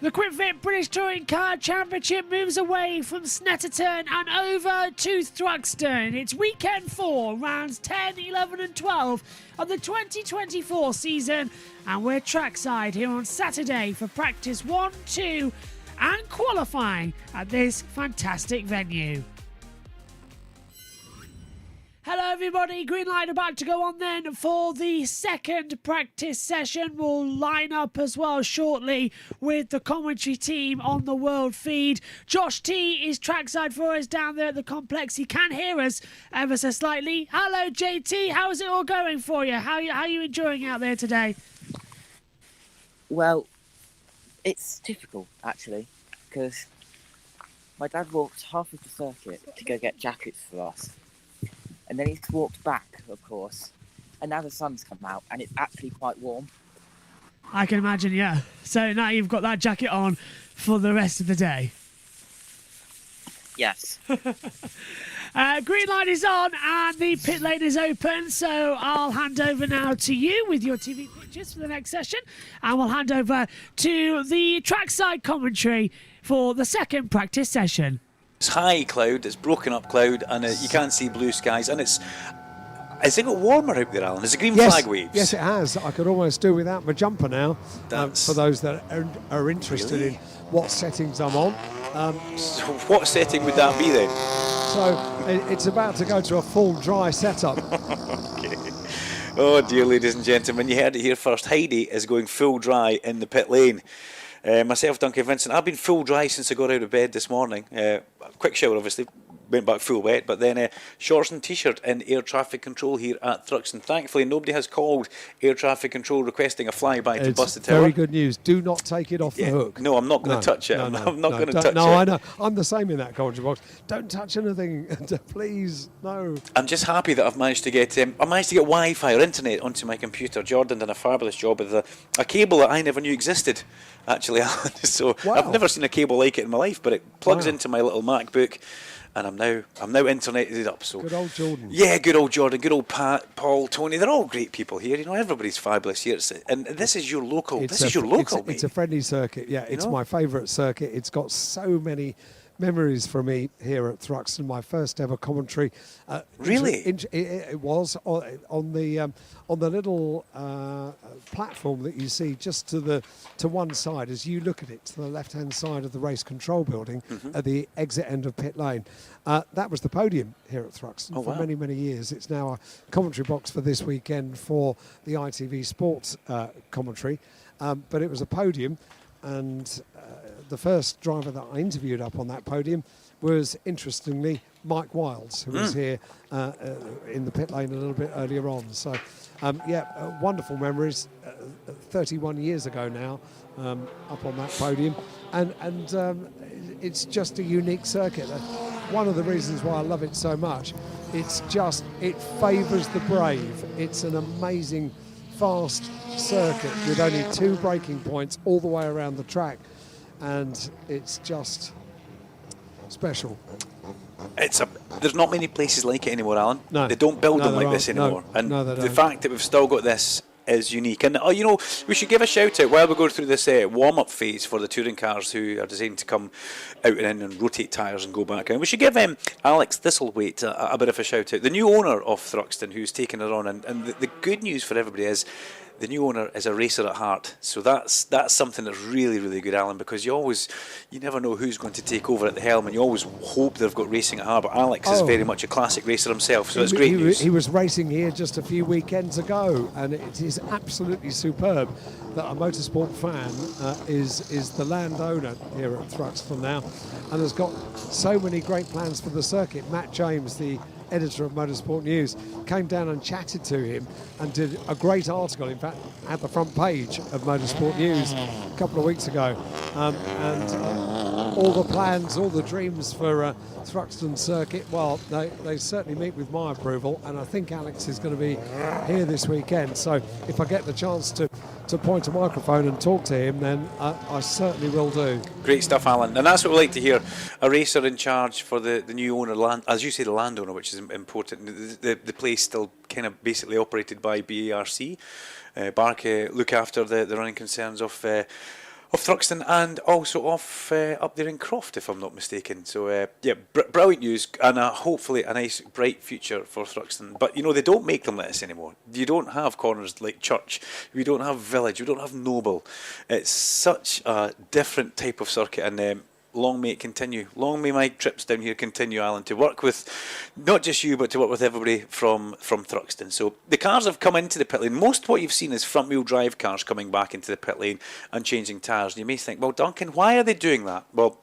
The QuickFit British Touring Car Championship moves away from Snetterton and over to Thruxton. It's weekend 4, rounds 10, 11 and 12 of the 2024 season, and we're trackside here on Saturday for practice 1, 2 and qualifying at this fantastic venue. Hello everybody, green light about to go on then for the second practice session. We'll line up as well shortly with the commentary team on the world feed. Josh T is trackside for us down there at the complex. He can hear us ever so slightly. Hello JT, how's it all going for you? How are you enjoying out there today? Well, it's difficult actually, because my dad walked half of the circuit to go get jackets for us. And then he's walked back, of course, and now the sun's come out, and it's actually quite warm. I can imagine, yeah. So now you've got that jacket on for the rest of the day. Yes. Green light is on, and the pit lane is open, so I'll hand over now to you with your TV pictures for the next session, and we'll hand over to the trackside commentary for the second practice session. It's high cloud, it's broken up cloud, and you can't see blue skies, and has it got warmer out there, Alan? Has the green flag waves? Yes, it has. I could almost do without my jumper now. For those that are interested in what settings I'm on. So what setting would that be then? So it's about to go to a full dry setup. Okay. Oh dear, ladies and gentlemen, you heard it here first. Heidi is going full dry in the pit lane. Myself, Duncan Vincent, I've been full dry since I got out of bed this morning. Quick shower, obviously, went back full wet, but then shorts and t-shirt in air traffic control here at Thruxton. Thankfully, nobody has called air traffic control requesting a flyby to bust the tower. Very good news. Do not take it off the hook. No, I'm not going to touch it. I'm not going to touch it. No, I know. I'm the same in that commentary box. Don't touch anything. Please, no. I'm just happy that I've managed to get Wi-Fi or internet onto my computer. Jordan done a fabulous job with a cable that I never knew existed, actually, Alan. So wow. I've never seen a cable like it in my life, but it plugs into my little MacBook, and I'm now interneted up. So good old Jordan. Yeah, good old Jordan, good old Pat, Paul, Tony. They're all great people here. You know, everybody's fabulous here. And this is your local. Mate. It's a friendly circuit. Yeah, it's my favourite circuit. It's got so many memories for me here at Thruxton. My first ever commentary. Really? It was on the little platform that you see just to one side as you look at it, to the left-hand side of the race control building at the exit end of pit lane. That was the podium here at Thruxton for many, many years. It's now a commentary box for this weekend for the ITV Sports commentary. But it was a podium, and the first driver that I interviewed up on that podium was, interestingly, Mike Wilds, who was here in the pit lane a little bit earlier on. So, wonderful memories. 31 years ago now, up on that podium, and it's just a unique circuit. One of the reasons why I love it so much, it favours the brave. It's an amazing, fast circuit with only 2 braking points all the way around the track. And it's just special. There's not many places like it anymore, Alan. No. They don't build them like this anymore. The fact that we've still got this is unique. And we should give a shout out while we go through this warm-up phase for the touring cars who are designed to come out and in and rotate tyres and go back. And we should give Alex Thistlethwaite a bit of a shout out, the new owner of Thruxton, who's taken it on. And the good news for everybody is the new owner is a racer at heart. So that's something that's really, really good, Alan, because you never know who's going to take over at the helm, and you always hope they've got racing at heart. But Alex is very much a classic racer himself, so it's great news. He was racing here just a few weekends ago, and it is absolutely superb that a motorsport fan is the landowner here at Thruxton now, and has got so many great plans for the circuit. Matt James, the editor of Motorsport News, came down and chatted to him and did a great article, in fact, at the front page of Motorsport News a couple of weeks ago. All the plans, all the dreams for Thruxton circuit, well, they certainly meet with my approval, and I think Alex is going to be here this weekend. So if I get the chance to point a microphone and talk to him, then I certainly will do. Great stuff, Alan. And that's what we like to hear, a racer in charge for the new owner, as you say, the landowner, which is important. The place still kind of basically operated by BARC. BARC look after the running concerns of of Thruxton and also off up there in Croft, if I'm not mistaken. So brilliant news, and hopefully a nice bright future for Thruxton. But you know, they don't make them like this anymore. You don't have corners like Church, we don't have Village, we don't have Noble. It's such a different type of circuit, and long may it continue. Long may my trips down here continue, Alan, to work with not just you, but to work with everybody from Thruxton. So the cars have come into the pit lane. Most of what you've seen is front-wheel drive cars coming back into the pit lane and changing tyres. And you may think, well, Duncan, why are they doing that? Well,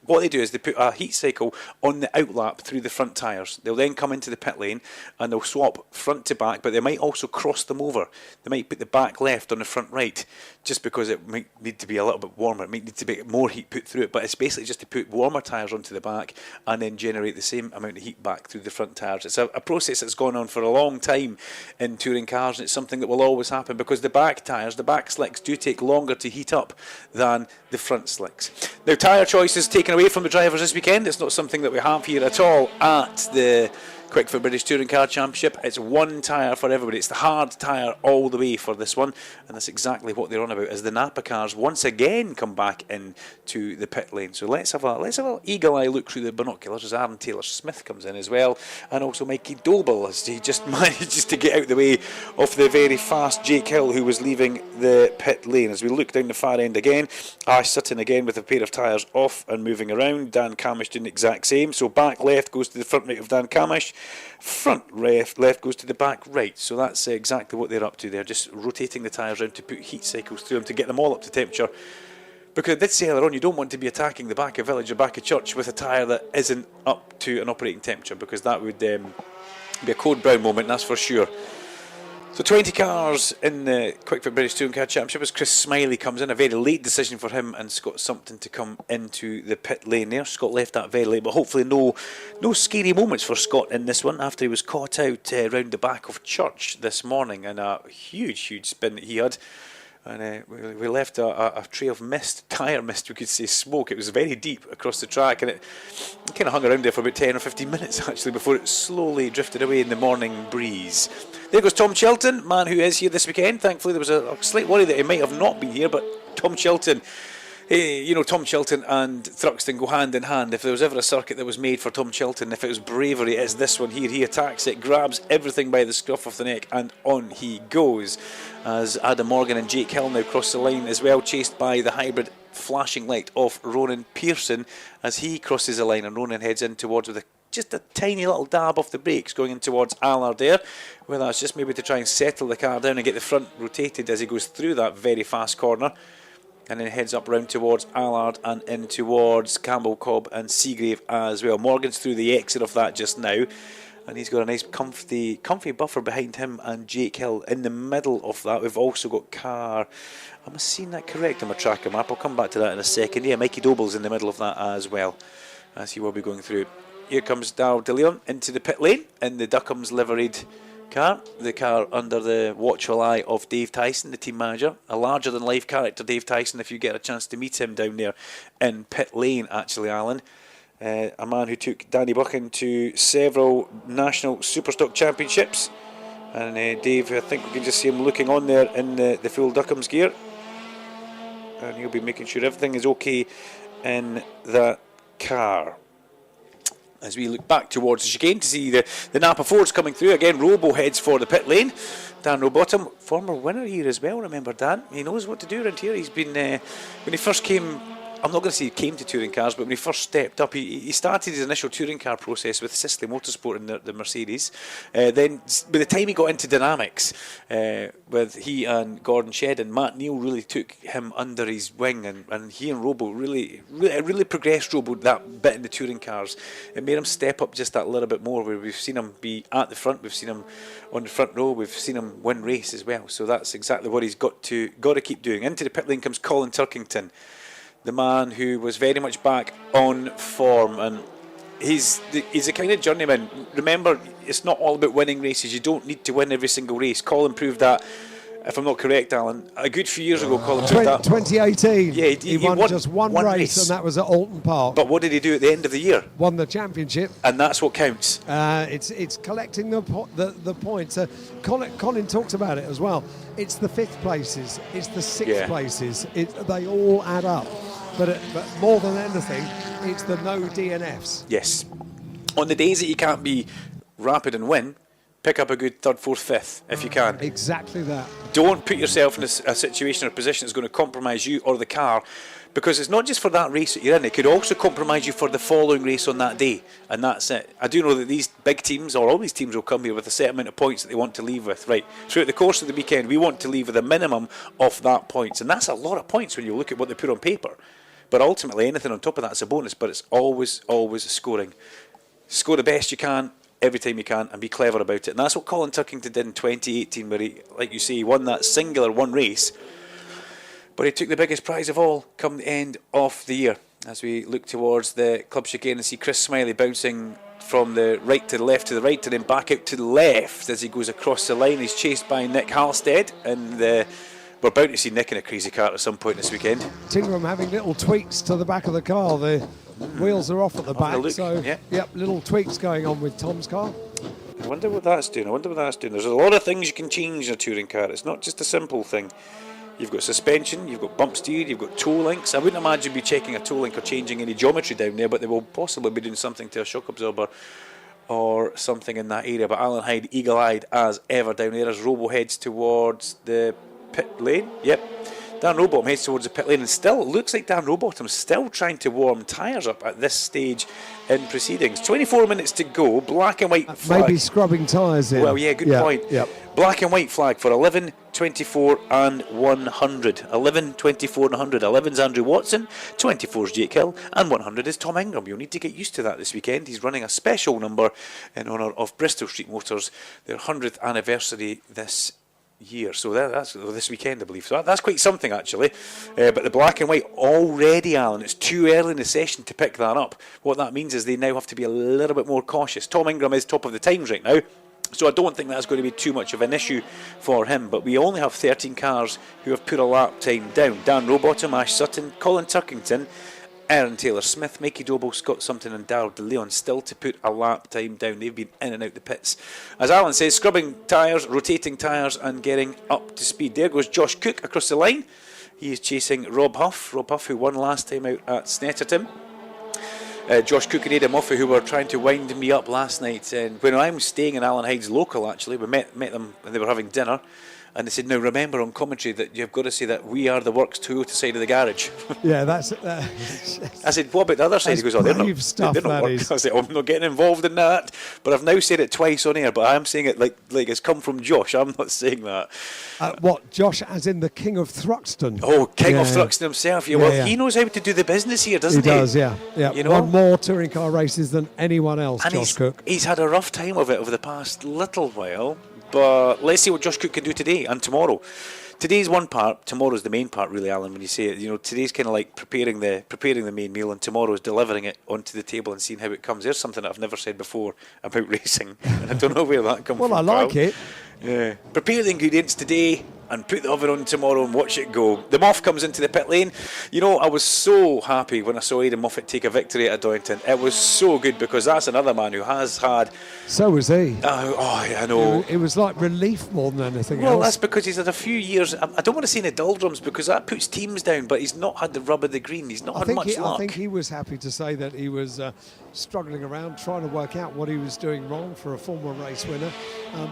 what they do is they put a heat cycle on the outlap through the front tyres. They'll then come into the pit lane and they'll swap front to back, but they might also cross them over. They might put the back left on the front right, just because it might need to be a little bit warmer. It might need to be more heat put through it, but it's basically just to put warmer tyres onto the back and then generate the same amount of heat back through the front tyres. It's a process that's gone on for a long time in touring cars, and it's something that will always happen because the back tyres, the back slicks, do take longer to heat up than the front slicks. Now, tyre choices taken away from the drivers this weekend. It's not something that we have here at all at the Quick Fit British Touring Car Championship. It's one tyre for everybody. It's the hard tyre all the way for this one, and that's exactly what they're on about as the Napa cars once again come back into the pit lane. So let's have a eagle eye look through the binoculars as Aaron Taylor-Smith comes in as well, and also Mikey Doble as he just manages to get out the way of the very fast Jake Hill, who was leaving the pit lane. As we look down the far end again, Ash Sutton again with a pair of tyres off and moving around. Dan Camish doing the exact same. So back left goes to the front right of Dan Camish. Front left goes to the back right. So that's exactly what they're up to. They're just rotating the tyres around to put heat cycles through them to get them all up to temperature. Because I did say earlier on, you don't want to be attacking the back of Village or back of Church with a tyre that isn't up to an operating temperature, because that would be a code brown moment, that's for sure. So 20 cars in the Quick Fit British Touring Car Championship as Chris Smiley comes in. A very late decision for him and Scott Sumpton to come into the pit lane there. Scott left that very late, but hopefully no scary moments for Scott in this one after he was caught out round the back of Church this morning, and a huge spin that he had. And we left a trail of mist, tyre mist, we could say, smoke. It was very deep across the track, and it kind of hung around there for about 10 or 15 minutes actually before it slowly drifted away in the morning breeze. There goes Tom Chilton, man who is here this weekend. Thankfully there was a slight worry that he might have not been here, but Tom Chilton, Tom Chilton and Thruxton go hand in hand. If there was ever a circuit that was made for Tom Chilton, if it was bravery, it's this one here. He attacks it, grabs everything by the scruff of the neck, and on he goes. As Adam Morgan and Jake Hill now cross the line as well, chased by the hybrid flashing light of Ronan Pearson as he crosses the line, and Ronan heads in towards with just a tiny little dab off the brakes going in towards Allard there. Well, that's just maybe to try and settle the car down and get the front rotated as he goes through that very fast corner, and then heads up round towards Allard and in towards Campbell, Cobb and Seagrave as well. Morgan's through the exit of that just now, and he's got a nice comfy buffer behind him and Jake Hill. In the middle of that we've also got am I seeing that correct on my tracker map? I'll come back to that in a second. Yeah, Mikey Doble's in the middle of that as well, as he will be going through. Here comes Darryl DeLeon into the pit lane in the Duckham's liveried car, the car under the watchful eye of Dave Tyson, the team manager. A larger than life character, Dave Tyson, if you get a chance to meet him down there in pit lane actually, Alan. A man who took Danny Buchan to several national Superstock championships, and Dave, I think we can just see him looking on there in the full Duckham's gear, and he'll be making sure everything is okay in that car. As we look back towards the chicane to see the Napa Fords coming through again, Robo heads for the pit lane. Dan Rowbottom, former winner here as well, remember Dan, he knows what to do around here. He's been, when he first came, I'm not going to say he came to touring cars, but when he first stepped up, he started his initial touring car process with Sisley Motorsport in the Mercedes. Then, by the time he got into Dynamics, with he and Gordon Shedden, Matt Neal really took him under his wing, and he and Robo really progressed Robo that bit in the touring cars. It made him step up just that little bit more, where we've seen him be at the front, we've seen him on the front row, we've seen him win race as well. So that's exactly what he's got to keep doing. Into the pit lane comes Colin Turkington, the man who was very much back on form, and he's a kind of journeyman. Remember, it's not all about winning races. You don't need to win every single race. Colin proved that if I'm not correct, Alan, a good few years ago, Colin took that. 2018. Yeah, he won just one race, and that was at Alton Park. But what did he do at the end of the year? Won the championship. And that's what counts. It's collecting the points. Colin talks about it as well. It's the 5th places. It's the 6th places. They all add up. But more than anything, it's the no DNFs. Yes. On the days that you can't be rapid and win, pick up a good 3rd, 4th, 5th if you can. Exactly that. Don't put yourself in a situation or position that's going to compromise you or the car, because it's not just for that race that you're in, it could also compromise you for the following race on that day, and that's it. I do know that these big teams, or all these teams, will come here with a set amount of points that they want to leave with. Right, throughout the course of the weekend, we want to leave with a minimum of that points, and that's a lot of points when you look at what they put on paper. But ultimately, anything on top of that's a bonus, but it's always scoring. Score the best you can, every time you can, and be clever about it. And that's what Colin Tuckington did in 2018, where he, like you say, he won that singular one race, but he took the biggest prize of all come the end of the year. As we look towards the club chicane and see Chris Smiley bouncing from the right to the left to the right, and then back out to the left as he goes across the line. He's chased by Nick Halstead, and we're bound to see Nick in a crazy car at some point this weekend. Tingram having little tweaks to the back of the car. The wheels are off at the back, so little tweaks going on with Tom's car. I wonder what that's doing. There's a lot of things you can change in a touring car. It's not just a simple thing. You've got suspension, you've got bump steer, you've got toe links. I wouldn't imagine be checking a toe link or changing any geometry down there, but they will possibly be doing something to a shock absorber or something in that area. But Alan Hyde, eagle-eyed as ever down there as Robo heads towards the pit lane. Yep. Dan Rowbottom heads towards the pit lane, and still, it looks like Dan Rowbottom's still trying to warm tyres up at this stage in proceedings. 24 minutes to go, black and white flag. Maybe scrubbing tyres in. Well, yeah, good point. Yep. Black and white flag for 11, 24 and 100. 11, 24 and 100. 11's Andrew Watson, 24's Jake Hill, and 100 is Tom Ingram. You'll need to get used to that this weekend. He's running a special number in honour of Bristol Street Motors, their 100th anniversary this year, so that's this weekend, I believe. So that's quite something, actually. But the black and white already, Alan, it's too early in the session to pick that up. What that means is they now have to be a little bit more cautious. Tom Ingram is top of the times right now, so I don't think that's going to be too much of an issue for him. But we only have 13 cars who have put a lap time down. Dan Rowbottom, Ash Sutton, Colin Tuckington, Aaron Taylor-Smith, Mikey Doble, Scott Sumpton and Darryl De Leon still to put a lap time down. They've been in and out the pits. As Alan says, scrubbing tyres, rotating tyres and getting up to speed. There goes Josh Cook across the line. He is chasing Rob Huff. Rob Huff, who won last time out at Snetterton. Josh Cook and Ada Muffy, who were trying to wind me up last night. And when I was staying in Alan Hyde's local, actually, we met them and they were having dinner. And they said, now remember on commentary that you've got to say that we are the works Toyota side of the garage. Yeah, that's... I said, what about the other side? He goes, oh, they're not works. I said, oh, I'm not getting involved in that. But I've now said it twice on air, but I'm saying it like it's come from Josh. I'm not saying that. What, Josh as in the King of Thruxton? Oh, King of Thruxton himself. Well, he knows how to do the business here, doesn't he? He does, yeah. You know? Won more touring car races than anyone else, and Josh Cook. He's had a rough time of it over the past little while. But let's see what Josh Cook can do today and tomorrow. Today's one part, tomorrow's the main part, really, Alan, when you say it. You know, today's kind of like preparing the main meal, and tomorrow's delivering it onto the table and seeing how it comes. There's something that I've never said before about racing, and I don't know where that comes from. Well, I like it. Yeah. Prepare the ingredients today and put the oven on tomorrow and watch it go. The Moff comes into the pit lane. You know, I was so happy when I saw Aidan Moffat take a victory at Doynton. It was so good, because that's another man who has had... So was he. I know. It was like relief more than anything else. Well, that's else. because he's had a few years... I don't want to say in the doldrums, because that puts teams down, but he's not had the rub of the green. He's not had much luck. I think he was happy to say that he was struggling around, trying to work out what he was doing wrong for a former race winner.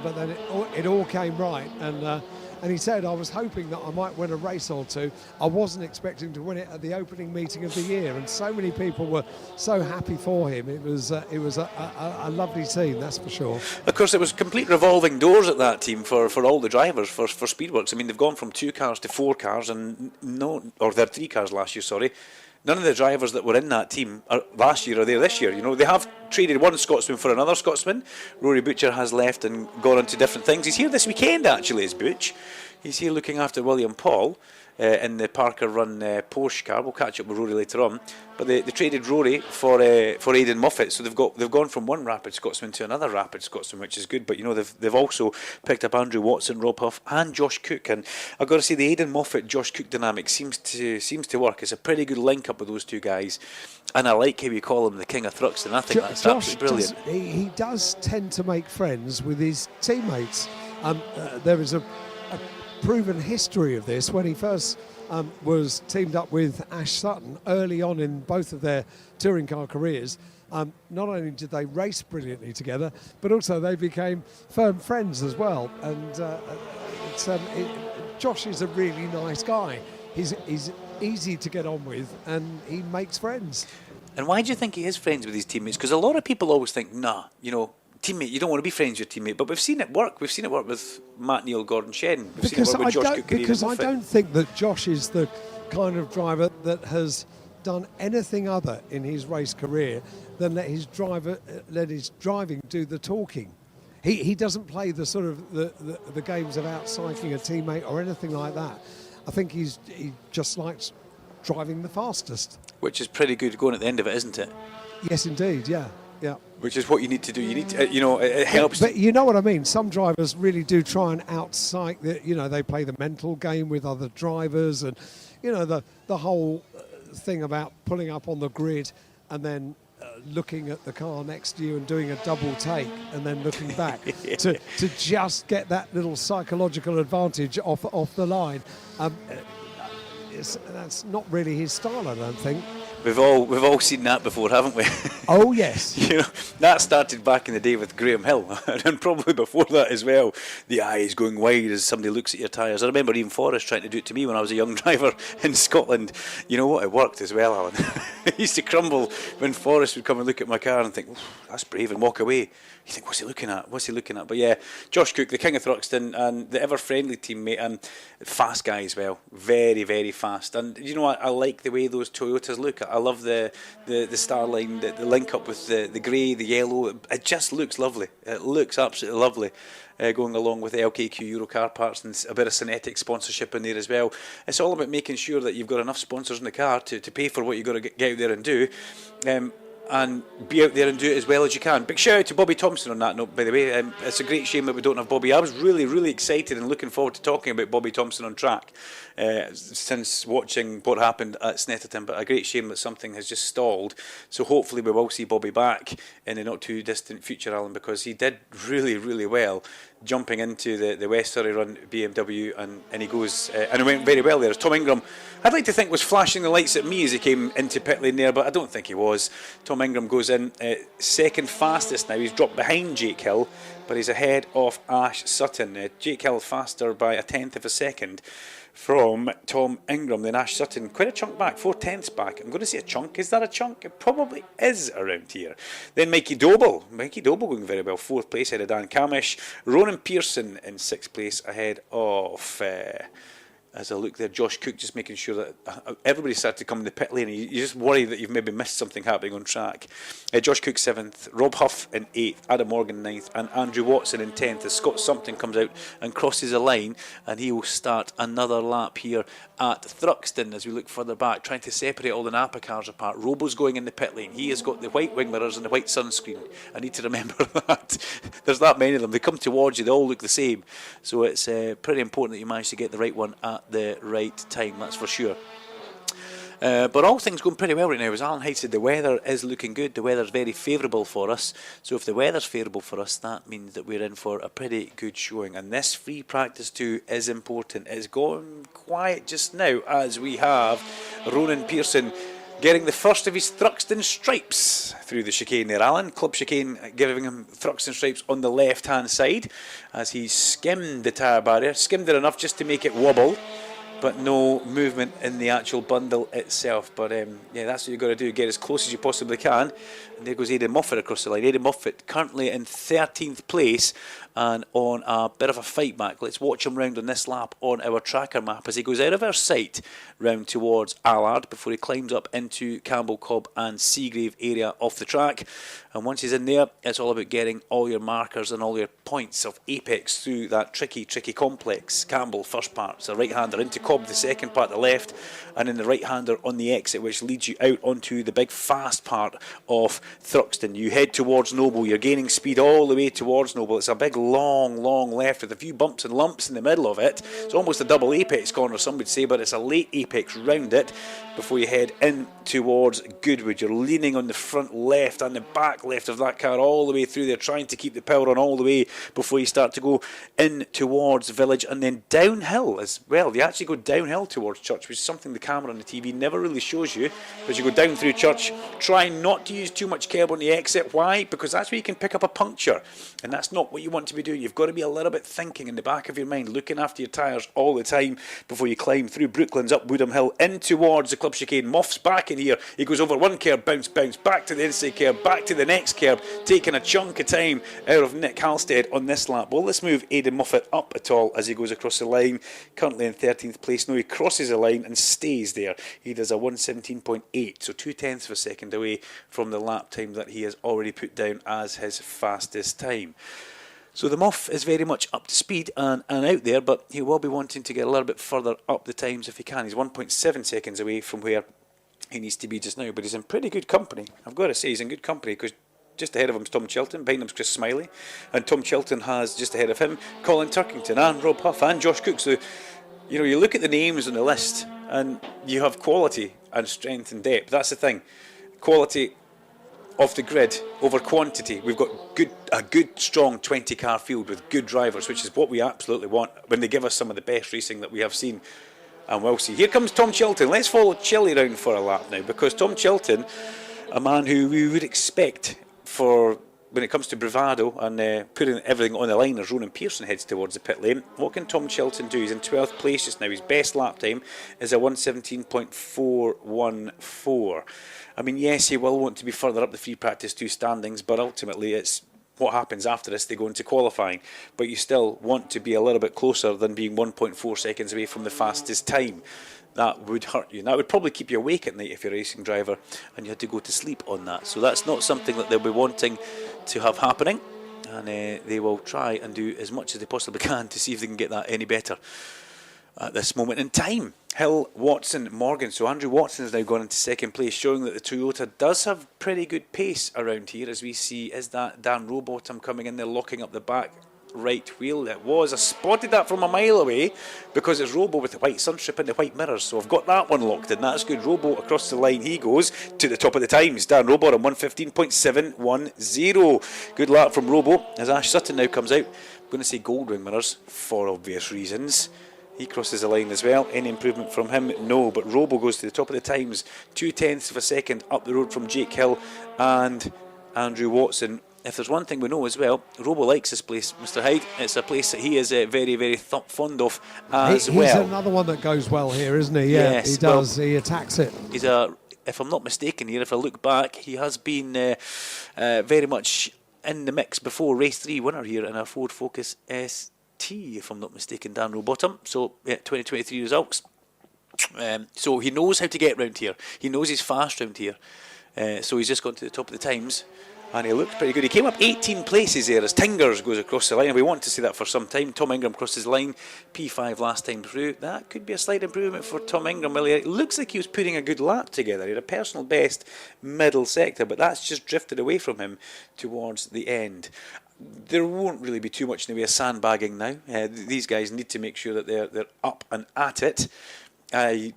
But then it all came right. And he said, I was hoping that I might win a race or two. I wasn't expecting to win it at the opening meeting of the year. And so many people were so happy for him. It was a lovely scene, that's for sure. Of course, it was complete revolving doors at that team for all the drivers, for Speedworks. I mean, they've gone from 2 cars to 4 cars, and they're 3 cars last year, sorry. None of the drivers that were in that team last year are there this year. You know, they have traded one Scotsman for another Scotsman. Rory Butcher has left and gone on to different things. He's here this weekend, actually, is Butch. He's here looking after William Paul in the Parker Run Porsche car. We'll catch up with Rory later on. But they traded Rory for Aidan Moffat, so they've gone from one Rapid Scotsman to another Rapid Scotsman, which is good. But they've also picked up Andrew Watson, Rob Huff, and Josh Cook. And I've got to say the Aidan Moffat Josh Cook dynamic seems to work. It's a pretty good link up with those two guys, and I like how you call him the King of Thruxton. I think that's absolutely brilliant. He does tend to make friends with his teammates. There is a proven history of this when he first was teamed up with Ash Sutton early on in both of their touring car careers. Not only did they race brilliantly together, but also they became firm friends as well. And Josh is a really nice guy. He's easy to get on with, and he makes friends. And why do you think he is friends with his teammates? Because a lot of people always think, teammate, you don't want to be friends with your teammate. But we've seen it work. We've seen it work with Matt Neal, Gordon Shen. We've seen it work with Josh Cook. Because I don't think that Josh is the kind of driver that has done anything other in his race career than let his driving do the talking. He doesn't play the sort of the games of out-cycling a teammate or anything like that. I think he just likes driving the fastest. Which is pretty good going at the end of it, isn't it? Yes, indeed, yeah. Which is what you need to do. You need to, it helps. But you know what I mean? Some drivers really do try and out-psych. They play the mental game with other drivers, and the whole thing about pulling up on the grid and then looking at the car next to you and doing a double take and then looking back to just get that little psychological advantage off the line. That's not really his style, I don't think. We've all seen that before, haven't we? Oh yes. That started back in the day with Graham Hill, and probably before that as well. The eyes going wide as somebody looks at your tyres. I remember even Forrest trying to do it to me when I was a young driver in Scotland. You know what? It worked as well, Alan. I used to crumble when Forrest would come and look at my car and think, "That's brave," and walk away. You think, what's he looking at? But yeah, Josh Cook, the King of Thruxton, and the ever-friendly teammate, and fast guy as well. Very, very fast. And I like the way those Toyotas look. I love the Starline, the link up with the grey, the yellow. It just looks lovely. It looks absolutely lovely. Going along with the LKQ Eurocar parts and a bit of Synetic sponsorship in there as well. It's all about making sure that you've got enough sponsors in the car to pay for what you've got to get out there and do. And be out there and do it as well as you can. Big shout out to Bobby Thompson on that note, by the way. It's a great shame that we don't have Bobby. I was really, really excited and looking forward to talking about Bobby Thompson on track since watching what happened at Snetterton, but a great shame that something has just stalled. So hopefully we will see Bobby back in the not too distant future, Alan, because he did really, really well jumping into the West Surrey Run BMW, and he goes and it went very well there. Tom Ingram, I'd like to think, was flashing the lights at me as he came into pit lane there, but I don't think he was. Tom Ingram goes in second fastest now. He's dropped behind Jake Hill, but he's ahead of Ash Sutton. Jake Hill faster by a tenth of a second from Tom Ingram. Then Ash Sutton quite a chunk back, 4/10 back. I'm going to say a chunk. Is that a chunk? It probably is around here. Then Mikey Doble going very well, 4th place ahead of Dan Camish. Ronan Pearson in 6th place ahead of as I look there, Josh Cook, just making sure that everybody started to come in the pit lane. You just worry that you've maybe missed something happening on track. Josh Cook 7th, Rob Huff in 8th, Adam Morgan 9th, and Andrew Watson in 10th. As Scott Sumpton comes out and crosses a line, and he will start another lap here at Thruxton as we look further back, trying to separate all the Napa cars apart. Robo's going in the pit lane. He has got the white wing mirrors and the white sunscreen. I need to remember that. There's that many of them. They come towards you, they all look the same. So it's pretty important that you manage to get the right one at the right time, that's for sure. But all things going pretty well right now. As Alan Hyde said, the weather is looking good. The weather's very favourable for us. So if the weather's favourable for us, that means that we're in for a pretty good showing. And this free practice 2 is important. It's going quiet just now as we have Ronan Pearson getting the first of his Thruxton stripes through the chicane there, Alan. Club chicane giving him Thruxton stripes on the left-hand side as he skimmed the tyre barrier. Skimmed it enough just to make it wobble. but no movement in the actual bundle itself. But yeah, that's what you've got to do, get as close as you possibly can. And there goes Aidan Moffat across the line. Aidan Moffat currently in 13th place and on a bit of a fight back. Let's watch him round on this lap on our tracker map as he goes out of our sight round towards Allard before he climbs up into Campbell Cobb and Seagrave area off the track. And once he's in there, it's all about getting all your markers and all your points of apex through that tricky complex. Campbell first part, so right-hander into Cobb, the second part the left, and then the right-hander on the exit, which leads you out onto the big fast part of Thruxton. You head towards Noble, you're gaining speed all the way towards Noble. It's a big long left with a few bumps and lumps in the middle of it. It's almost a double apex corner, some would say, but it's a late apex round it before you head in towards Goodwood. You're leaning on the front left and the back left of that car all the way through there, trying to keep the power on all the way before you start to go in towards Village and then downhill as well. You actually go downhill towards Church, which is something the camera on the TV never really shows you. As you go down through Church, try not to use too much curb on the exit. Why? Because that's where you can pick up a puncture, and that's not what you want to be doing. You've got to be a little bit thinking in the back of your mind, looking after your tyres all the time before you climb through Brooklands, up Woodham Hill, in towards the Club Chicane. Moff's back in here. He goes over one curb, bounce, back to the inside curb, back to the next curb, taking a chunk of time out of Nick Halstead on this lap. Will this move Aidan Moffat up at all as he goes across the line? Currently in 13th place. No, he crosses the line and stays there. He does a 1:17.8, so 0.2 of a second away from the lap time that he has already put down as his fastest time. So the Moff is very much up to speed and out there, but he will be wanting to get a little bit further up the times if he can. He's 1.7 seconds away from where he needs to be just now, but he's in pretty good company. I've got to say he's in good company because just ahead of him is Tom Chilton, behind him is Chris Smiley, and Tom Chilton has just ahead of him Colin Turkington and Rob Huff and Josh Cook. So, you know, you look at the names on the list and you have quality and strength and depth. That's the thing. Quality off the grid over quantity. We've got a good strong 20 car field with good drivers, which is what we absolutely want when they give us some of the best racing that we have seen and will see. Here comes Tom Chilton. Let's follow Chilly round for a lap now, because Tom Chilton, a man who we would expect for when it comes to bravado and putting everything on the line as Ronan Pearson heads towards the pit lane. What can Tom Chilton do? He's in 12th place just now. His best lap time is a 1:17.414. I mean, yes, he will want to be further up the free practice 2 standings, but ultimately it's what happens after this. They go into qualifying, but you still want to be a little bit closer than being 1.4 seconds away from the fastest time. That would hurt you. And that would probably keep you awake at night if you're a racing driver and you had to go to sleep on that. So that's not something that they'll be wanting to have happening. And they will try and do as much as they possibly can to see if they can get that any better at this moment in time. Hill, Watson, Morgan. So Andrew Watson has now gone into second place, showing that the Toyota does have pretty good pace around here. As we see, is that Dan Rowbottom coming in there, locking up the back right wheel? It was. I spotted that from a mile away because it's Robo with the white sunstrip and the white mirrors, so I've got that one locked in. That's good. Robo across the line he goes to the top of the times. Dan Robo on 1:15.710. Good lap from Robo as Ash Sutton now comes out. I'm going to say Goldwing mirrors for obvious reasons. He crosses the line as well. Any improvement from him? No, but Robo goes to the top of the times, 0.2 of a second up the road from Jake Hill and Andrew Watson. If there's one thing we know as well, Robo likes this place, Mr. Hyde. It's a place that he is very, very fond of as well. He's another one that goes well here, isn't he? Yeah, yes, he does. Well, he attacks it. He's if I'm not mistaken here, if I look back, he has been very much in the mix before. Race 3 winner here in a Ford Focus ST, if I'm not mistaken, Dan Rowbottom. So, yeah, 2023 results. So he knows how to get round here. He knows he's fast round here. So he's just gone to the top of the times. And he looked pretty good. He came up 18 places there as Tingers goes across the line. We want to see that for some time. Tom Ingram crosses the line. P5 last time through. That could be a slight improvement for Tom Ingram. Well, it looks like he was putting a good lap together. He had a personal best middle sector, but that's just drifted away from him towards the end. There won't really be too much in the way of sandbagging now. These guys need to make sure that they're up and at it. I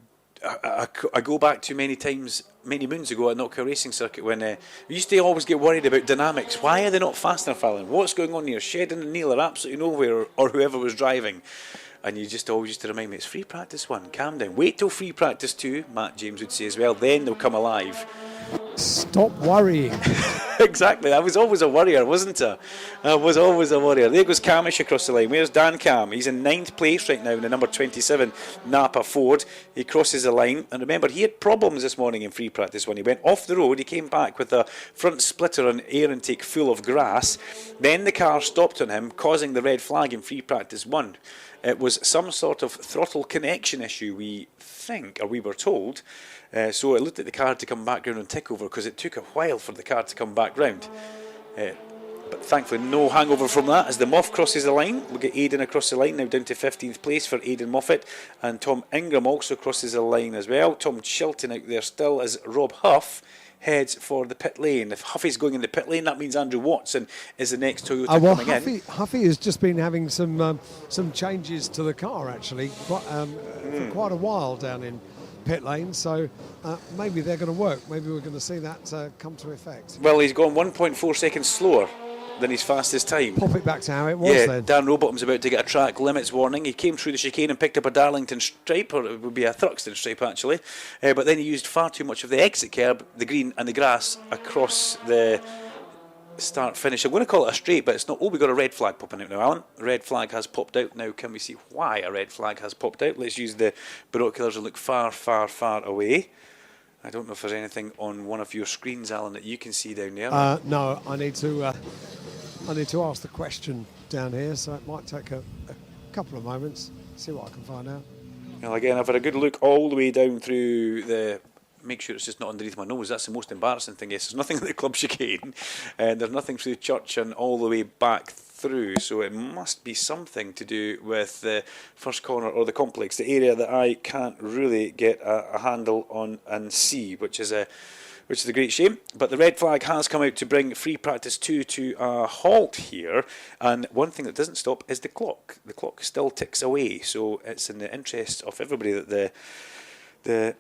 go back to many moons ago at Knockhill Racing Circuit when we used to always get worried about dynamics. Why are they not fast enough, Alan? What's going on here? Shedden and Neil are absolutely nowhere, or whoever was driving. And you just always used to remind me, it's free practice 1, calm down. Wait till free practice 2, Matt James would say as well, then they'll come alive. Stop worrying. Exactly. I was always a worrier, wasn't I? I was always a worrier. There goes Camish across the line. Where's Dan Cam? He's in 9th place right now in the number 27 Napa Ford. He crosses the line. And remember, he had problems this morning in free practice when he went off the road. He came back with a front splitter and air intake full of grass. Then the car stopped on him, causing the red flag in free practice 1. It was some sort of throttle connection issue, we think, or we were told. So it looked at the car to come back round and tick over because it took a while for the car to come back round. But thankfully no hangover from that as the Moff crosses the line. We'll get Aidan across the line now down to 15th place for Aidan Moffat, and Tom Ingram also crosses the line as well. Tom Chilton out there still as Rob Huff heads for the pit lane. If Huffy's going in the pit lane, that means Andrew Watson is the next Toyota coming in. Huffy has just been having some changes to the car actually for quite a while down in pit lane, so maybe they're going to work. Maybe we're going to see that come to effect. Well, he's gone 1.4 seconds slower than his fastest time. Pop it back to how it was then. Dan Rowbottom's about to get a track limits warning. He came through the chicane and picked up a Darlington stripe, or it would be a Thruxton stripe actually, but then he used far too much of the exit curb, the green and the grass across the start finish. I'm going to call it a straight, but it's not. Oh, we got a red flag popping out now, Alan. The red flag has popped out. Now can we see why a red flag has popped out? Let's use the binoculars and look far, far, far away. I don't know if there's anything on one of your screens, Alan, that you can see down there. No, I need to ask the question down here, so it might take a couple of moments. See what I can find out. Well, again, I've had a good look all the way down through the. Make sure it's just not underneath my nose. That's the most embarrassing thing. Yes, there's nothing at the club chicane, and there's nothing through church and all the way back through. So it must be something to do with the first corner or the complex, the area that I can't really get a handle on and see, which is a great shame. But the red flag has come out to bring free practice 2 to a halt here. And one thing that doesn't stop is the clock. The clock still ticks away. So it's in the interest of everybody that the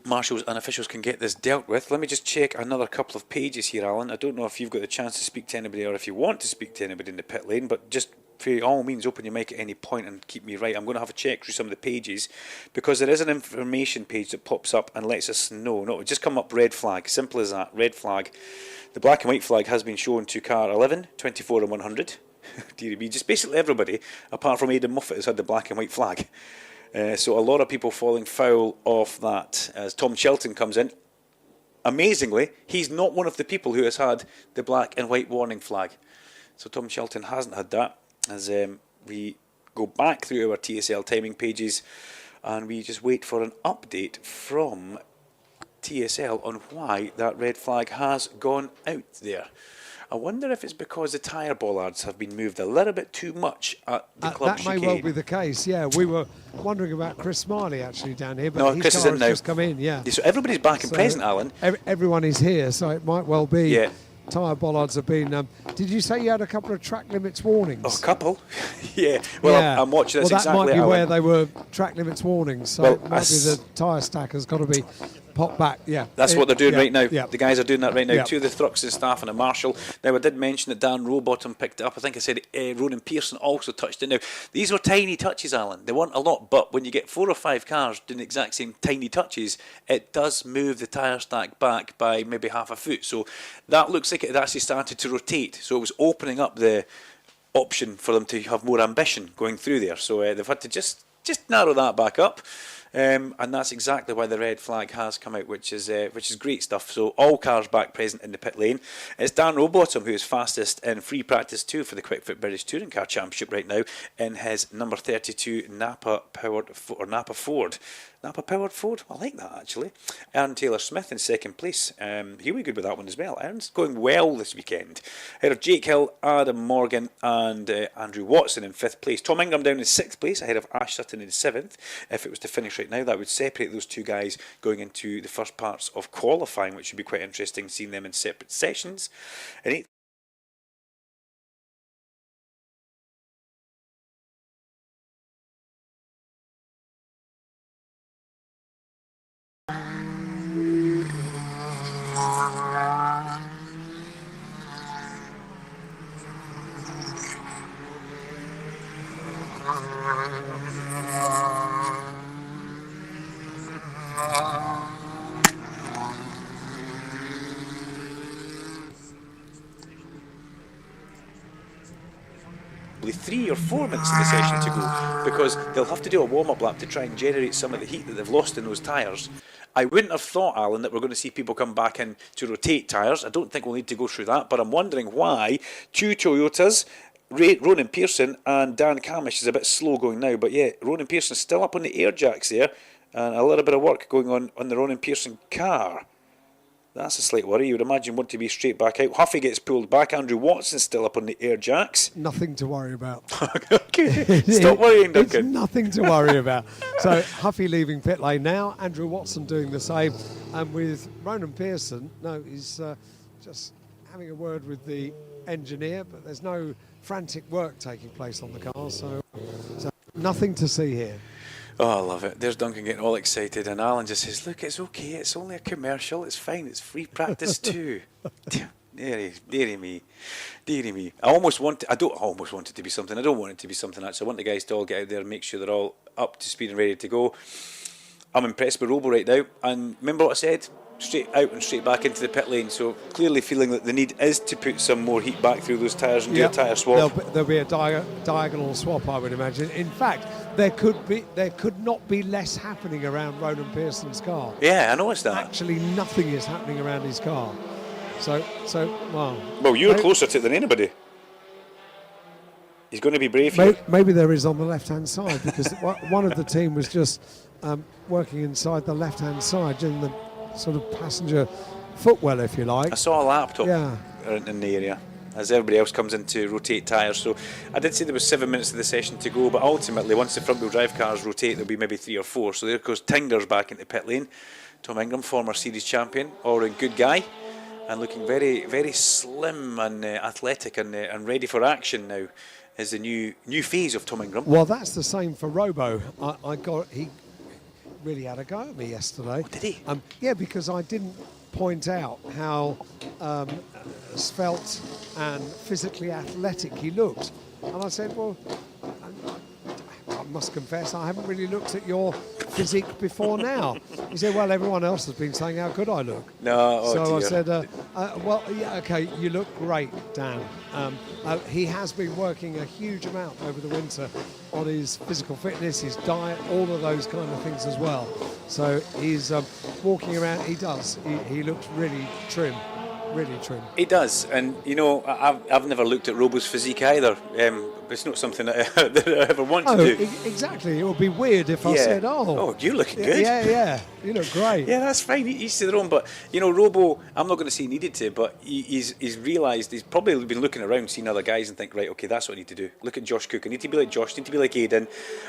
marshals and officials can get this dealt with. Let me just check another couple of pages here, Alan. I don't know if you've got the chance to speak to anybody or if you want to speak to anybody in the pit lane, but just for all means open your mic at any point and keep me right. I'm going to have a check through some of the pages because there is an information page that pops up and lets us know. No, it just come up red flag. Simple as that. Red flag. The black and white flag has been shown to car 11, 24 and 100. Dear me, just basically everybody apart from Aidan Moffat has had the black and white flag. So a lot of people falling foul of that as Tom Chilton comes in. Amazingly, he's not one of the people who has had the black and white warning flag. So Tom Chilton hasn't had that. As we go back through our TSL timing pages and we just wait for an update from TSL on why that red flag has gone out there. I wonder if it's because the tyre bollards have been moved a little bit too much at the club chicane. That may well be the case, yeah. We were wondering about Chris Smiley actually down here, but no, his Chris car is in has now. Just come in, yeah. So everybody's back and present, Alan. Everyone is here, so it might well be. Yeah. Tyre bollards have been. Did you say you had a couple of track limits warnings? Oh, a couple? Yeah. Well, yeah. I'm watching this exactly. Well, that might be Alan. where they were track limits warnings, so it might be the tyre stack has got to be popped back. Yeah. That's what they're doing right now. Yeah. The guys are doing that right now. Yeah. Two of the Thruxton staff and a marshal. Now, I did mention that Dan Rowbottom picked it up. I think I said Ronan Pearson also touched it. Now, these were tiny touches, Alan. They weren't a lot, but when you get 4 or 5 cars doing the exact same tiny touches, it does move the tyre stack back by maybe half a foot. So that looks like it had actually started to rotate. So it was opening up the option for them to have more ambition going through there. So they've had to just narrow that back up. And that's exactly why the red flag has come out, which is great stuff. So all cars back present in the pit lane. It's Dan Rowbottom who is fastest in free practice 2 for the Quick Fit British Touring Car Championship right now in his number 32 Napa Ford. Napa powered Ford, I like that actually. Aaron Taylor Smith in second place. He'll be good with that one as well. Aaron's going well this weekend. Ahead of Jake Hill, Adam Morgan and Andrew Watson in 5th place. Tom Ingram down in 6th place ahead of Ash Sutton in 7th. If it was to finish right now, that would separate those two guys going into the first parts of qualifying, which would be quite interesting seeing them in separate sessions. In 8th probably 3 or 4 minutes of the session to go, because they'll have to do a warm-up lap to try and generate some of the heat that they've lost in those tyres. I wouldn't have thought, Alan, that we're going to see people come back in to rotate tyres. I don't think we'll need to go through that, but I'm wondering why 2 Toyotas, Ronan Pearson and Dan Camish is a bit slow going now, but yeah, Ronan Pearson's still up on the air jacks there, and a little bit of work going on the Ronan Pearson car. That's a slight worry. You would imagine want to be straight back out. Huffy gets pulled back. Andrew Watson's still up on the air jacks. Nothing to worry about. Okay. Stop worrying, Duncan. It's nothing to worry about. So Huffy leaving pit lane now. Andrew Watson doing the same. And with Ronan Pearson, he's just having a word with the engineer, but there's no frantic work taking place on the car. So nothing to see here. Oh, I love it. There's Duncan getting all excited, and Alan just says, look, it's okay, it's only a commercial, it's fine, it's free practice too. Deary me. I don't want it to be something, I don't want it to be something actually. I want the guys to all get out there and make sure they're all up to speed and ready to go. I'm impressed with Robo right now, and remember what I said? Straight out and straight back into the pit lane, so clearly feeling that the need is to put some more heat back through those tyres and do a tyre swap. There'll be a diagonal swap, I would imagine. In fact, there could not be less happening around Ronan Pearson's car. Yeah, I noticed that. Actually, nothing is happening around his car. So wow. Well, you're closer to it than anybody. He's going to be brave here. Maybe there is on the left-hand side, because one of the team was just working inside the left-hand side in the sort of passenger footwell, if you like. I saw a laptop in the area as everybody else comes in to rotate tyres. So I did say there was 7 minutes of the session to go, but ultimately once the front wheel drive cars rotate, there'll be maybe 3 or 4. So there goes Tinger's back into pit lane. Tom Ingram, former series champion, all-round good guy, and looking very, very slim and athletic and ready for action now is the new phase of Tom Ingram. Well, that's the same for Robo. He really had a go at me yesterday. Oh, did he? Yeah, because I didn't point out how svelte and physically athletic he looked. And I said, well, I must confess, I haven't really looked at your physique before now. He said, well, everyone else has been saying how good I look. No, so dear. I said, well, yeah, okay, you look great, Dan. He has been working a huge amount over the winter on his physical fitness, his diet, all of those kind of things as well. So he's walking around, he looks really trim. Really trim. He does, and I've never looked at Robo's physique either. It's not something that I ever want to do. Exactly. It would be weird if I said, "Oh, you're looking good." Yeah, you look great. Yeah, that's fine. Each to their own. But Robo, I'm not going to say he needed to, but he's realised, he's probably been looking around, seeing other guys, and think, right, okay, that's what I need to do. Look at Josh Cook. I need to be like Josh. I need to be like Aidan.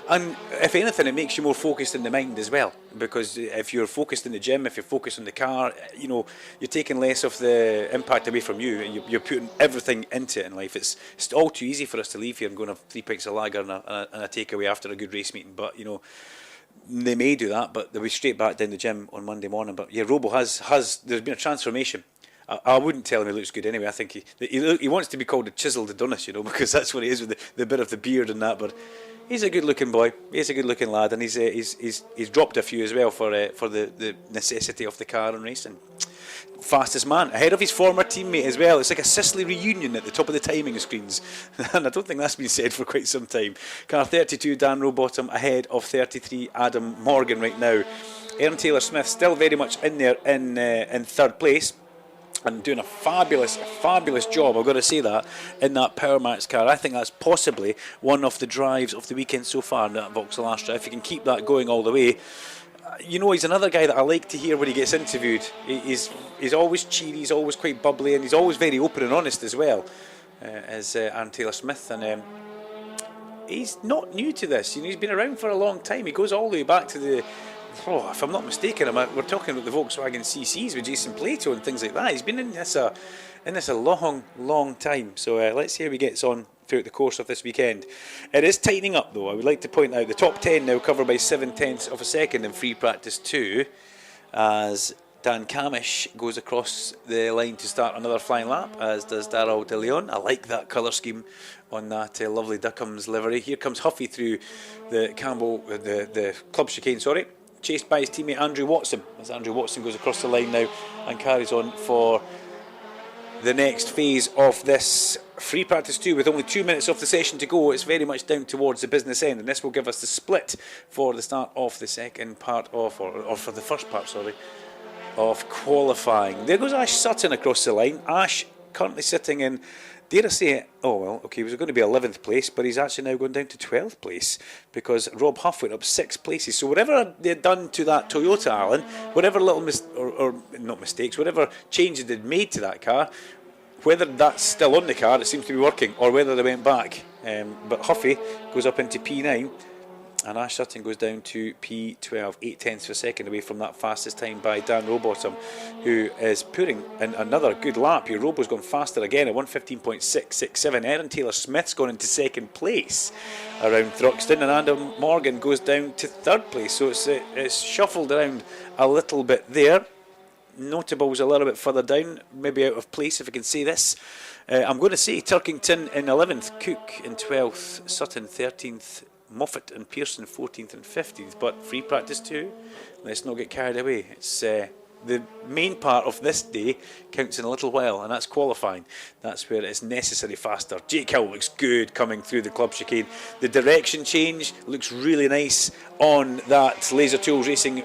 And if anything, it makes you more focused in the mind as well. Because if you're focused in the gym, if you're focused on the car, you're taking less of the impact away from you, and you're putting everything into it in life. It's all too easy for us to leave here and go and have 3 pints of lager and a takeaway after a good race meeting. But they may do that, but they'll be straight back down the gym on Monday morning. But yeah, Robo has there's been a transformation. I wouldn't tell him he looks good anyway. I think he wants to be called a chiseled Adonis, because that's what he is with the bit of the beard and that. But he's a good-looking boy. He's a good-looking lad, and he's dropped a few as well for the necessity of the car and racing. Fastest man, ahead of his former teammate as well. It's like a Sicily reunion at the top of the timing screens, and I don't think that's been said for quite some time. Car 32, Dan Rowbottom, ahead of 33, Adam Morgan right now. Aaron Taylor-Smith still very much in there in third place, and doing a fabulous job, I've got to say that, in that Power Max car. I think that's possibly one of the drives of the weekend so far, that Vauxhall Astra. If you can keep that going all the way. He's another guy that I like to hear when he gets interviewed. He's always cheery, he's always quite bubbly, and he's always very open and honest as well, as Aaron Taylor-Smith. And he's not new to this. He's been around for a long time. He goes all the way back to if I'm not mistaken, we're talking about the Volkswagen CCs with Jason Plato and things like that. He's been in this a long time. So let's see how he gets on throughout the course of this weekend. It is tightening up though. I would like to point out the top 10 now covered by 0.7 of a second in free practice 2, as Dan Camish goes across the line to start another flying lap, as does Darryl De Leon. I like that colour scheme on that lovely Duckham's livery. Here comes Huffy through the the club chicane, chased by his teammate Andrew Watson, as Andrew Watson goes across the line now and carries on for the next phase of this free practice 2 with only 2 minutes of the session to go. It's very much down towards the business end, and this will give us the split for the start of the second part of, or for the first part, sorry, of qualifying. There goes Ash Sutton across the line. Ash currently sitting in, dare I say it, oh well, okay, he was going to be 11th place, but he's actually now going down to 12th place because Rob Huff went up 6 places. So whatever they'd done to that Toyota, Alan, whatever little or not mistakes, whatever changes they'd made to that car, whether that's still on the car, it seems to be working, or whether they went back. But Huffy goes up into P9, and Ash Sutton goes down to P12, 8 tenths of a second away from that fastest time by Dan Rowbottom, who is putting in another good lap here. Robo's gone faster again at 1:15.667. Aaron Taylor-Smith's gone into second place around Thruxton, and Adam Morgan goes down to third place. So it's shuffled around a little bit there. Notables a little bit further down, maybe out of place if I can see this. I'm going to say Turkington in 11th, Cook in 12th, Sutton 13th, Moffat and Pearson 14th and 15th, but free practice 2, let's not get carried away. It's the main part of this day counts in a little while, and that's qualifying. That's where it's necessary faster. Jake Hill looks good coming through the club chicane. The direction change looks really nice on that Laser Tools Racing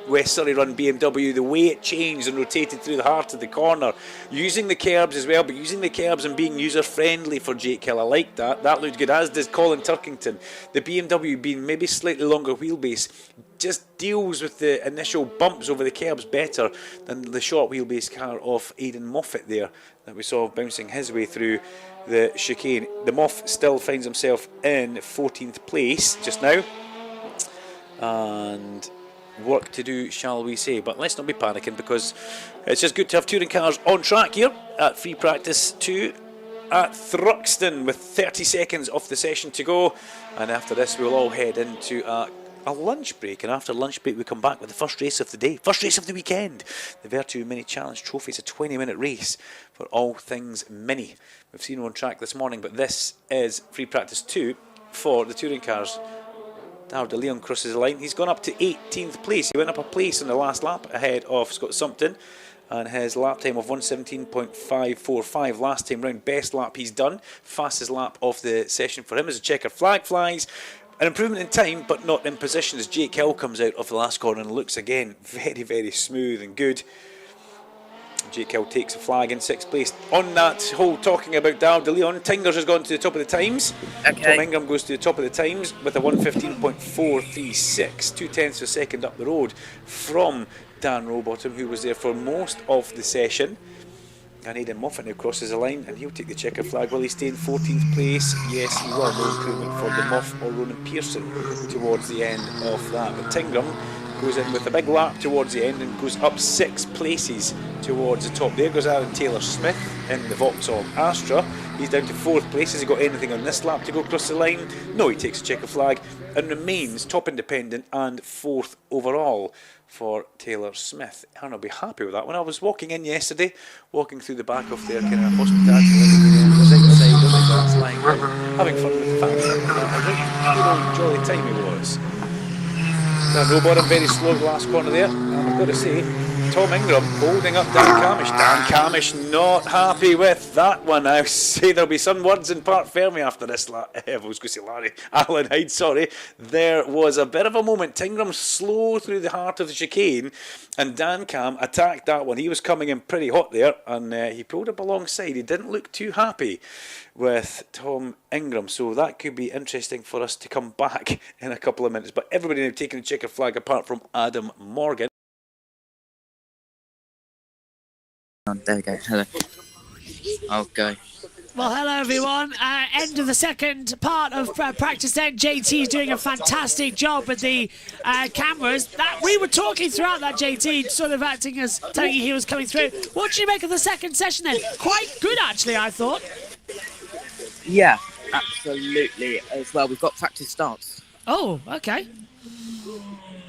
West Surrey run BMW, the way it changed and rotated through the heart of the corner, using the kerbs as well, but using the kerbs and being user friendly for Jake Hill. I like that. That looked good, as does Colin Turkington. The BMW being maybe slightly longer wheelbase just deals with the initial bumps over the kerbs better than the short wheelbase car of Aidan Moffat there that we saw bouncing his way through the chicane. The Moff still finds himself in 14th place just now, and work to do, shall we say, but let's not be panicking, because it's just good to have touring cars on track here at free practice 2 at Thruxton with 30 seconds of the session to go, and after this we'll all head into a lunch break, and after lunch break we come back with the first race of the day, first race of the weekend, the Vertu Mini Challenge Trophy. It's a 20-minute race for all things Mini. We've seen on track this morning, but this is free practice 2 for the touring cars. Now De Leon crosses the line. He's gone up to 18th place. He went up a place in the last lap ahead of Scott Sumpton, and his lap time of 1:17.545 last time round. Best lap he's done. Fastest lap of the session for him as a checker flag flies. An improvement in time, but not in position, as Jake Hill comes out of the last corner and looks again very, very smooth and good. Jake Hill takes a flag in 6th place. On that whole talking about Darrell De Leon, Tingers has gone to the top of the times. Okay. Tom Ingram goes to the top of the times with a 1:15.436, 2 tenths of a second up the road from Dan Rowbottom, who was there for most of the session. And Aidan Moffat now crosses the line, and he'll take the checker flag. Will he stay in 14th place? Yes, he will. No improvement for the Moff or Ronan Pearson towards the end of that. But Tingram goes in with a big lap towards the end and goes up 6 places towards the top. There goes Aaron Taylor-Smith in the Vauxhall Astra. He's down to 4th place. Has he got anything on this lap to go across the line? No, he takes a checker flag and remains top independent and 4th overall for Taylor-Smith. And I'll be happy with that. When I was walking in yesterday, walking through the back of their kind of hospitality, was outside on the grass line, having fun with the family. A good old jolly time it was. Dan Rowbottom very slow the last corner there, and I've got to say, Tom Ingram holding up Dan Camish. Dan Camish not happy with that one. I say there'll be some words in Park Fermi after this. I was going to say Alan Hyde, sorry. There was a bit of a moment. Tingram slow through the heart of the chicane, and Dan Cam attacked that one. He was coming in pretty hot there, and he pulled up alongside. He didn't look too happy with Tom Ingram, so that could be interesting for us to come back in a couple of minutes. But everybody now taking the checker flag apart from Adam Morgan. There we go. Hello. I'll go. Well, hello everyone. End of the second part of practice then. JT is doing a fantastic job with the cameras. That we were talking throughout that, JT, sort of acting as telling you he was coming through. What did you make of the second session then? Quite good, actually, I thought. Yeah, absolutely. As well, we've got practice starts. Oh, okay.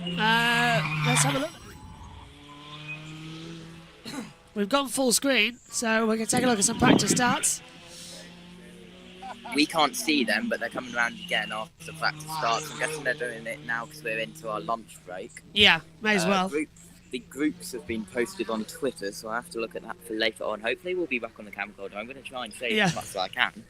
Let's have a look. We've gone full screen, so we can take a look at some practice starts. We can't see them, but they're coming around again after practice starts. I'm guessing they're doing it now because we're into our lunch break. Yeah, may as well. the groups have been posted on Twitter, so I have to look at that for later on. Hopefully we'll be back on the camcorder. I'm going to try and save as much as I can.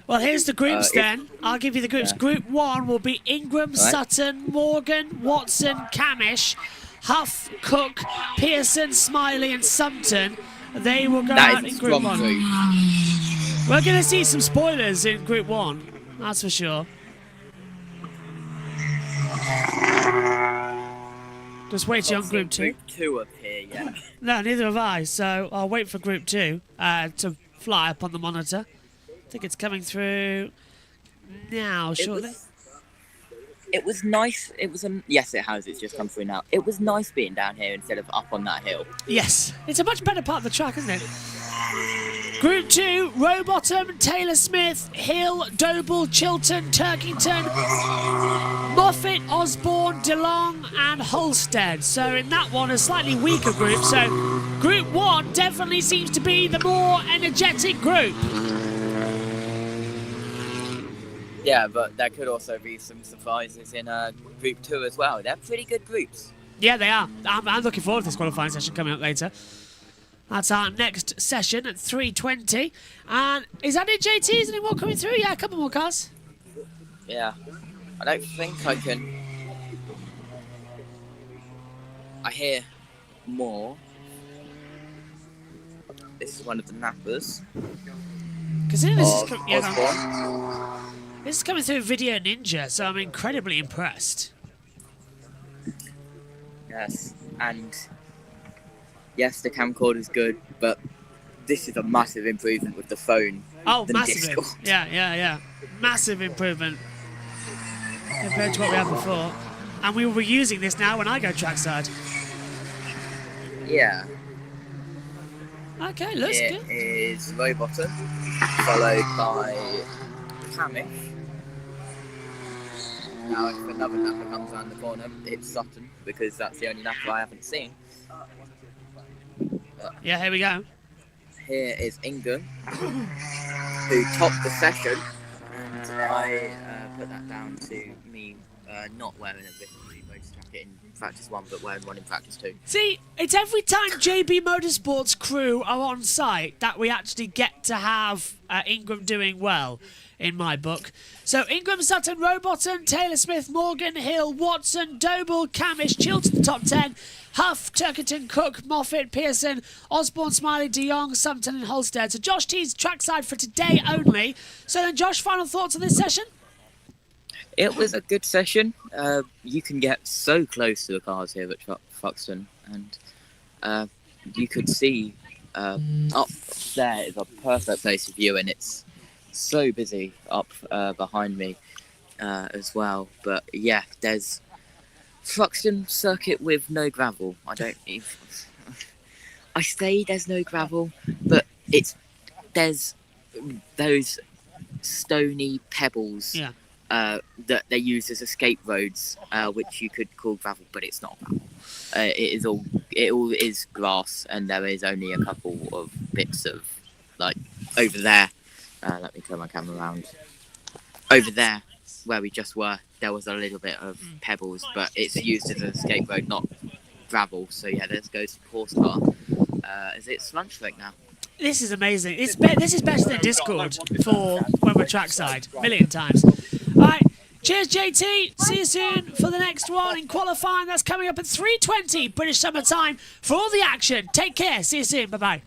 Well, here's the groups then. I'll give you the groups. Yeah. Group 1 will be Ingram, Sutton, Morgan, Watson, Camish, Huff, Cook, Pearson, Smiley and Sumpton. They will go out in Group 1. We're going to see some spoilers in Group 1, that's for sure. Just waiting on Group 2. Group 2 up here, yeah. No, neither have I, so I'll wait for Group 2 to fly up on the monitor. I think it's coming through now, shortly. It was nice. Yes, it has. It's just come through now. It was nice being down here instead of up on that hill. Yes, it's a much better part of the track, isn't it? Group 2, Rowbottom, Taylor Smith, Hill, Doble, Chilton, Turkington, Moffat, Osborne, DeLong and Holstead. So in that one, a slightly weaker group. So Group 1 definitely seems to be the more energetic group. Yeah, but there could also be some surprises in Group 2 as well. They're pretty good groups. Yeah, they are. I'm looking forward to this qualifying session coming up later. That's our next session at 3:20. And is that it, JT? Is any more coming through? Yeah, a couple more cars. Yeah. I don't think I can... I hear more. This is one of the nappers. Considering this is coming through Video Ninja, so I'm incredibly impressed. Yes, and yes, the camcorder is good, but this is a massive improvement with the phone. Oh, massive! Yeah. Massive improvement compared to what we had before. And we will be using this now when I go trackside. Yeah. Okay, looks good. It is Rowbottom, followed by Camish. Now, if another napper comes around the corner, it's Sutton, because that's the only napper I haven't seen. Yeah, here we go. Here is Ingham, who topped the session, and I put that down to me not wearing a BTCC motor jacket in practice 1, but wearing one in practice 2. See, it's every time JBMotorsports crew are on site that we actually get to have Ingram doing well, in my book. So Ingram, Sutton, Rowbottom, Taylor Smith, Morgan, Hill, Watson, Doble, Camish, Chilton the top 10, Huff, Turkington, Cook, Moffat, Pearson, Osborne, Smiley, De Jong, Sumpton and Holstead. So Josh T's trackside for today only. So then Josh, final thoughts on this session? It was a good session. You can get so close to the cars here at Thruxton, and you could see up there is a perfect place of view, and it's so busy up behind me as well. But yeah, there's Thruxton circuit with no gravel. I say there's no gravel, but there's those stony pebbles that they use as escape roads, which you could call gravel, but it's not gravel. It all is grass, and there is only a couple of bits of, like, over there. Let me turn my camera around. Over there, where we just were, there was a little bit of pebbles, but it's used as an escape road, not gravel. So yeah, let's go to horse car. Is it lunch break now? This is amazing. This is better than Discord for when we're trackside. A million times. All right. Cheers, JT. See you soon for the next one in qualifying. That's coming up at 3:20 British Summer Time for all the action. Take care. See you soon. Bye-bye.